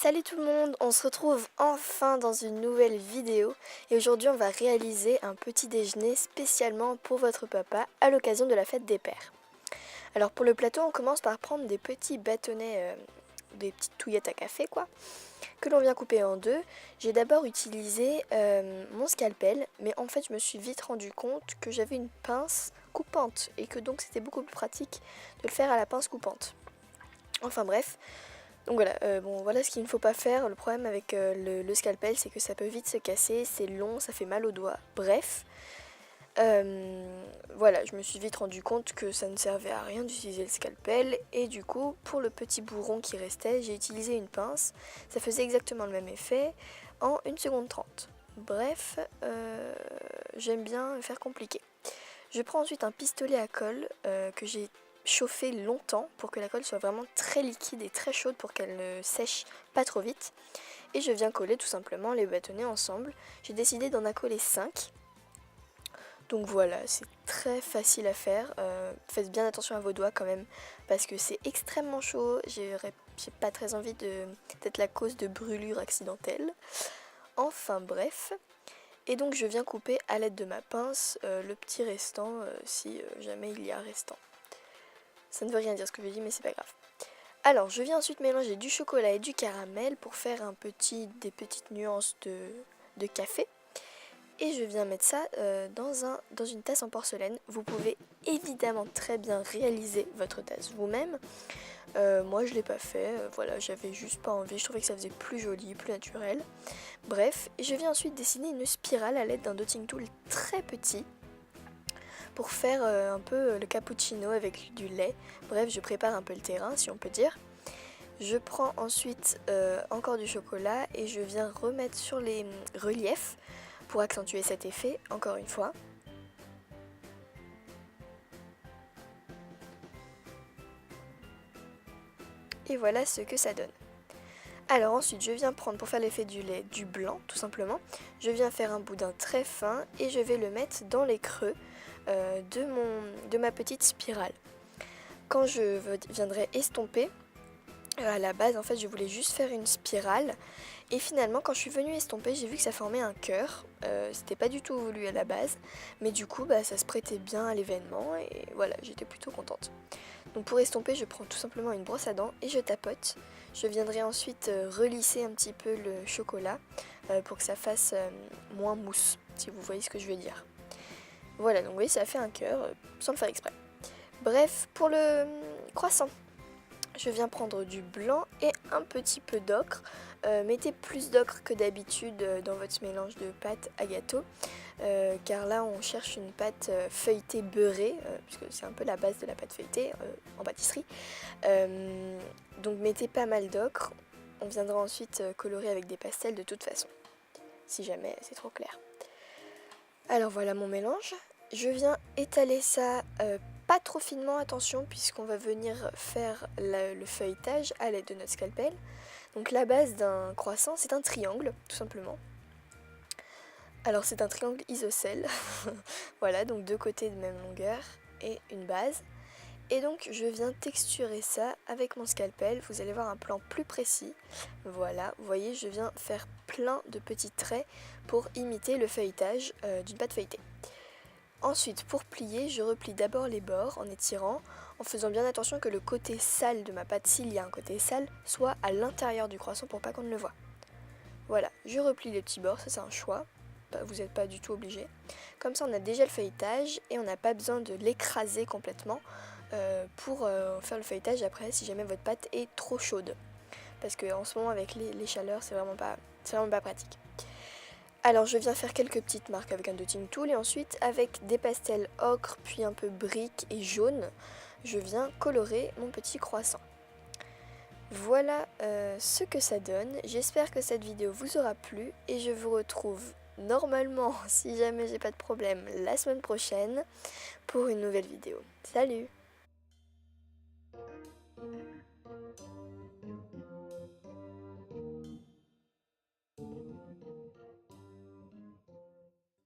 Salut tout le monde, on se retrouve enfin dans une nouvelle vidéo et aujourd'hui on va réaliser un petit déjeuner spécialement pour votre papa à l'occasion de la fête des pères. Alors pour le plateau on commence par prendre des petits bâtonnets, des petites touillettes à café quoi, que l'on vient couper en deux. J'ai d'abord utilisé mon scalpel, mais en fait je me suis vite rendu compte que j'avais une pince coupante et que donc c'était beaucoup plus pratique de le faire à la pince coupante. Enfin bref. Donc voilà, voilà ce qu'il ne faut pas faire. Le problème avec le scalpel, c'est que ça peut vite se casser, c'est long, ça fait mal aux doigts. Bref, voilà, je me suis vite rendu compte que ça ne servait à rien d'utiliser le scalpel. Et du coup, pour le petit bourron qui restait, j'ai utilisé une pince. Ça faisait exactement le même effet en 1 seconde 30. Bref, j'aime bien faire compliqué. Je prends ensuite un pistolet à colle que j'ai chauffer longtemps pour que la colle soit vraiment très liquide et très chaude pour qu'elle ne sèche pas trop vite. Et je viens coller tout simplement les bâtonnets ensemble. J'ai décidé d'en accoler 5. Donc voilà, c'est très facile à faire. Faites bien attention à vos doigts quand même parce que c'est extrêmement chaud. J'ai pas très envie d'être la cause de brûlures accidentelles. Enfin bref. Et donc je viens couper à l'aide de ma pince le petit restant si jamais il y a restant. Ça ne veut rien dire ce que je dis, mais c'est pas grave. Alors, je viens ensuite mélanger du chocolat et du caramel pour faire des petites nuances de café. Et je viens mettre ça dans une tasse en porcelaine. Vous pouvez évidemment très bien réaliser votre tasse vous-même. Moi, je ne l'ai pas fait. Voilà, j'avais juste pas envie. Je trouvais que ça faisait plus joli, plus naturel. Bref, et je viens ensuite dessiner une spirale à l'aide d'un dotting tool très petit pour faire un peu le cappuccino avec du lait. Bref, je prépare un peu le terrain, si on peut dire. Je prends ensuite encore du chocolat et je viens remettre sur les reliefs pour accentuer cet effet, encore une fois. Et voilà ce que ça donne. Alors ensuite, je viens prendre, pour faire l'effet du lait, du blanc, tout simplement. Je viens faire un boudin très fin et je vais le mettre dans les creux de ma petite spirale. Quand je viendrai estomper, à la base, en fait, je voulais juste faire une spirale. Et finalement, quand je suis venue estomper, j'ai vu que ça formait un cœur. C'était pas du tout voulu à la base. Mais du coup, ça se prêtait bien à l'événement. Et voilà, j'étais plutôt contente. Donc pour estomper, je prends tout simplement une brosse à dents et je tapote. Je viendrai ensuite relisser un petit peu le chocolat pour que ça fasse moins mousse, si vous voyez ce que je veux dire. Voilà, donc vous voyez, ça a fait un cœur sans le faire exprès. Bref, pour le croissant, je viens prendre du blanc et un petit peu d'ocre. Mettez plus d'ocre que d'habitude dans votre mélange de pâte à gâteau. Car là on cherche une pâte feuilletée beurrée, puisque c'est un peu la base de la pâte feuilletée en pâtisserie. Donc mettez pas mal d'ocre. On viendra ensuite colorer avec des pastels de toute façon, si jamais c'est trop clair. Alors voilà mon mélange. Je viens étaler ça pas trop finement, attention, puisqu'on va venir faire le feuilletage à l'aide de notre scalpel. Donc la base d'un croissant, c'est un triangle, tout simplement. Alors c'est un triangle isocèle. Voilà, donc 2 côtés de même longueur et une base. Et donc je viens texturer ça avec mon scalpel. Vous allez voir un plan plus précis. Voilà, vous voyez, je viens faire plein de petits traits pour imiter le feuilletage d'une pâte feuilletée. Ensuite, pour plier, je replie d'abord les bords en étirant, en faisant bien attention que le côté sale de ma pâte, s'il y a un côté sale, soit à l'intérieur du croissant pour pas qu'on ne le voit. Voilà, je replie les petits bords, ça c'est un choix, vous n'êtes pas du tout obligé. Comme ça on a déjà le feuilletage et on n'a pas besoin de l'écraser complètement pour faire le feuilletage après si jamais votre pâte est trop chaude. Parce qu'en ce moment avec les chaleurs c'est vraiment pas pratique. Alors je viens faire quelques petites marques avec un dotting tool et ensuite avec des pastels ocre puis un peu brique et jaune, je viens colorer mon petit croissant. Voilà ce que ça donne. J'espère que cette vidéo vous aura plu et je vous retrouve normalement, si jamais j'ai pas de problème, la semaine prochaine pour une nouvelle vidéo. Salut!